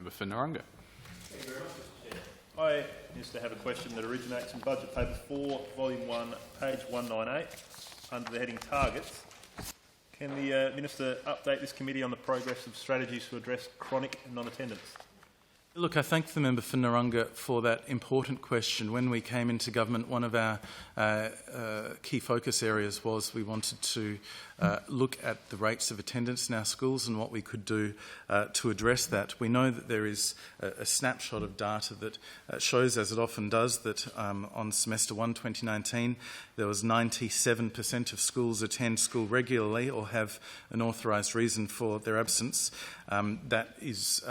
Member for Narungga. Thank you very much, Mr. Chair. I used to have a question that originates in Budget Paper 4, Volume 1, page 198, under the heading Targets. Can the Minister update this committee on the progress of strategies to address chronic non-attendance? Look, I thank the member for Narungga for that important question. When we came into government, one of our key focus areas was we wanted to look at the rates of attendance in our schools and what we could do to address that. We know that there is a snapshot of data that shows, as it often does, that on semester 1 2019 there was 97% of schools attend school regularly or have an authorised reason for their absence. That is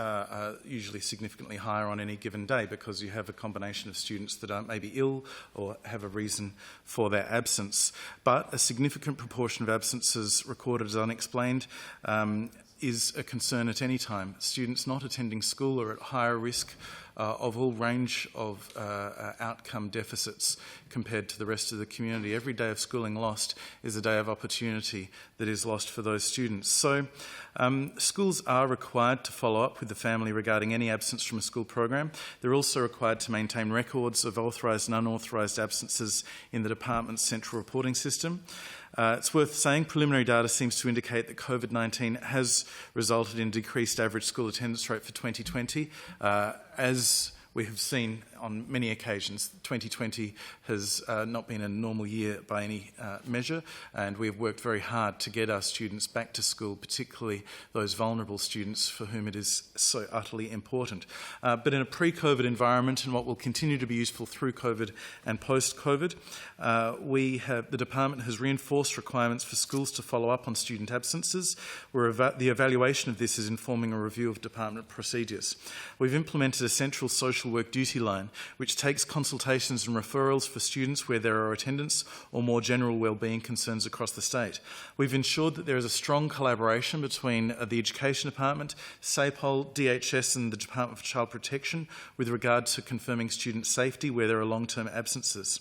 usually significantly higher on any given day because you have a combination of students that are maybe ill or have a reason for their absence. But a significant proportion of absences recorded as unexplained is a concern at any time. Students not attending school are at higher risk of all range of outcome deficits compared to the rest of the community. Every day of schooling lost is a day of opportunity that is lost for those students. So schools are required to follow up with the family regarding any absence from a school program. They're also required to maintain records of authorised and unauthorised absences in the department's central reporting system. It's worth saying preliminary data seems to indicate that COVID-19 has resulted in decreased average school attendance rate for 2020. As we have seen on many occasions, 2020 has not been a normal year by any measure, and we have worked very hard to get our students back to school, particularly those vulnerable students for whom it is so utterly important. But in a pre-COVID environment, and what will continue to be useful through COVID and post-COVID, the department has reinforced requirements for schools to follow up on student absences, where the evaluation of this is informing a review of department procedures. We've implemented a central social work duty line which takes consultations and referrals for students where there are attendance or more general wellbeing concerns across the state. We've ensured that there is a strong collaboration between the Education Department, SAPOL, DHS and the Department for Child Protection with regard to confirming student safety where there are long-term absences.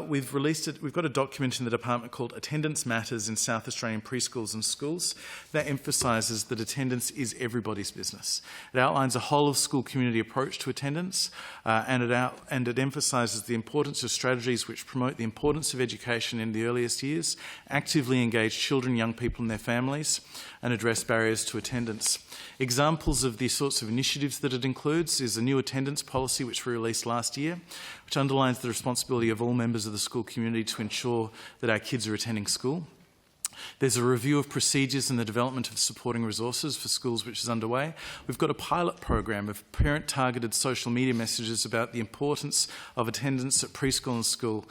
We've got a document in the department called Attendance Matters in South Australian Preschools and Schools that emphasises that attendance is everybody's business. It outlines a whole-of-school community approach to attendance and it emphasises the importance of strategies which promote the importance of education in the earliest years, actively engage children, young people and their families and address barriers to attendance. Examples of the sorts of initiatives that it includes is a new attendance policy which we released last year, which underlines the responsibility of all members of the school community to ensure that our kids are attending school. There's a review of procedures and the development of supporting resources for schools which is underway. We've got a pilot program of parent-targeted social media messages about the importance of attendance at preschool and school.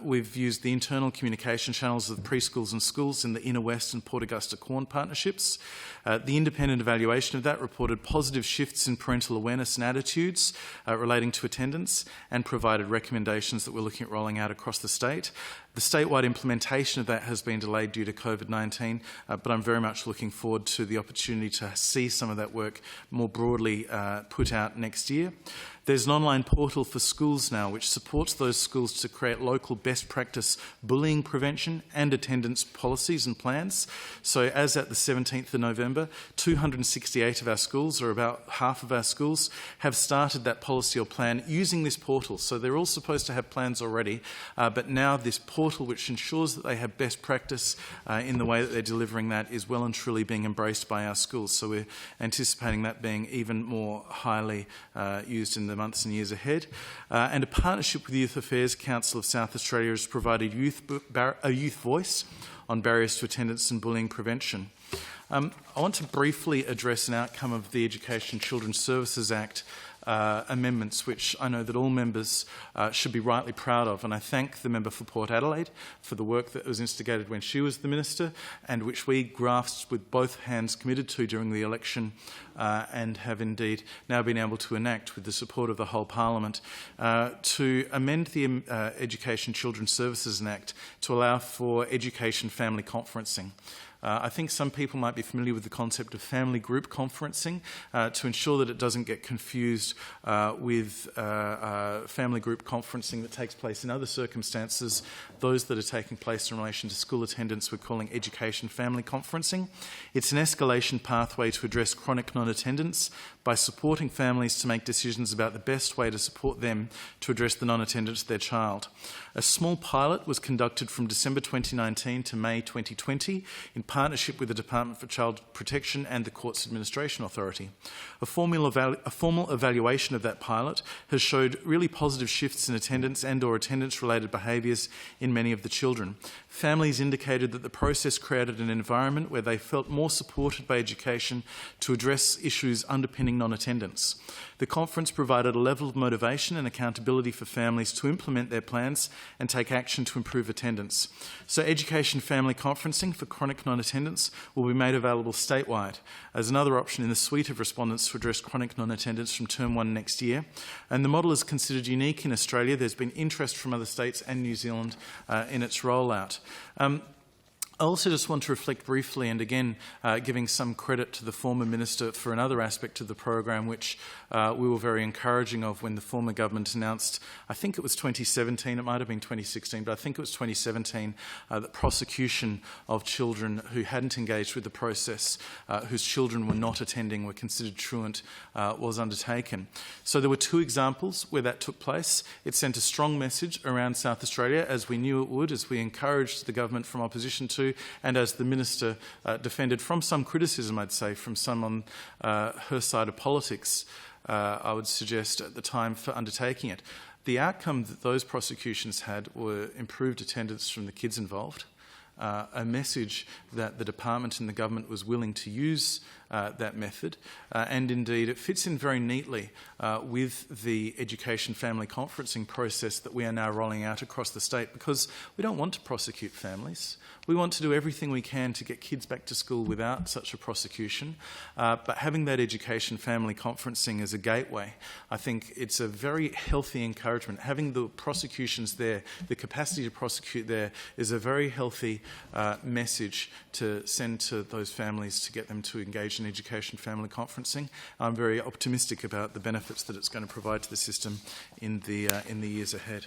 We've used the internal communication channels of the preschools and schools in the Inner West and Port Augusta Corn partnerships. The independent evaluation of that reported positive shifts in parental awareness and attitudes relating to attendance and provided recommendations that we're looking at rolling out across the state. The statewide implementation of that has been delayed due to COVID-19, but I'm very much looking forward to the opportunity to see some of that work more broadly put out next year. There's an online portal for schools now which supports those schools to create local best practice bullying prevention and attendance policies and plans. So as at the 17th of November, 268 of our schools, or about half of our schools, have started that policy or plan using this portal. So they're all supposed to have plans already, but now this portal which ensures that they have best practice in the way that they're delivering that is well and truly being embraced by our schools. So we're anticipating that being even more highly used in the months and years ahead. And a partnership with the Youth Affairs Council of South Australia has provided a youth voice on barriers to attendance and bullying prevention. I want to briefly address an outcome of the Education Children's Services Act amendments, which I know that all members should be rightly proud of. And I thank the member for Port Adelaide for the work that was instigated when she was the Minister and which we grasped with both hands committed to during the election and have indeed now been able to enact with the support of the whole Parliament to amend the Education Children's Services Act to allow for education family conferencing. I think some people might be familiar with the concept of family group conferencing to ensure that it doesn't get confused with family group conferencing that takes place in other circumstances. Those that are taking place in relation to school attendance we're calling education family conferencing. It's an escalation pathway to address chronic non-attendance by supporting families to make decisions about the best way to support them to address the non-attendance of their child. A small pilot was conducted from December 2019 to May 2020 in partnership with the Department for Child Protection and the Courts Administration Authority. A formal evaluation of that pilot has showed really positive shifts in attendance and/or attendance-related behaviours in many of the children. Families indicated that the process created an environment where they felt more supported by education to address issues underpinning non-attendance. The conference provided a level of motivation and accountability for families to implement their plans and take action to improve attendance. So education family conferencing for chronic non-attendance will be made available statewide as another option in the suite of respondents to address chronic non-attendance from term 1 next year. And the model is considered unique in Australia. There's been interest from other states and New Zealand in its rollout. I also just want to reflect briefly, and again giving some credit to the former minister for another aspect of the program which we were very encouraging of when the former government announced, I think it was 2017, it might have been 2016, but I think it was 2017, that prosecution of children who hadn't engaged with the process, whose children were not attending, were considered truant, was undertaken. So there were 2 examples where that took place. It sent a strong message around South Australia, as we knew it would, as we encouraged the government from opposition to, and as the minister defended from some criticism, I'd say, from some on her side of politics, I would suggest at the time, for undertaking it. The outcome that those prosecutions had were improved attendance from the kids involved, a message that the department and the government was willing to use that method, and indeed it fits in very neatly with the education family conferencing process that we are now rolling out across the state, because we don't want to prosecute families. We want to do everything we can to get kids back to school without such a prosecution, but having that education family conferencing as a gateway, I think it's a very healthy encouragement. Having the prosecutions there, the capacity to prosecute there, is a very healthy message to send to those families to get them to engage in education family conferencing. I'm very optimistic about the benefits that it's going to provide to the system in the years ahead.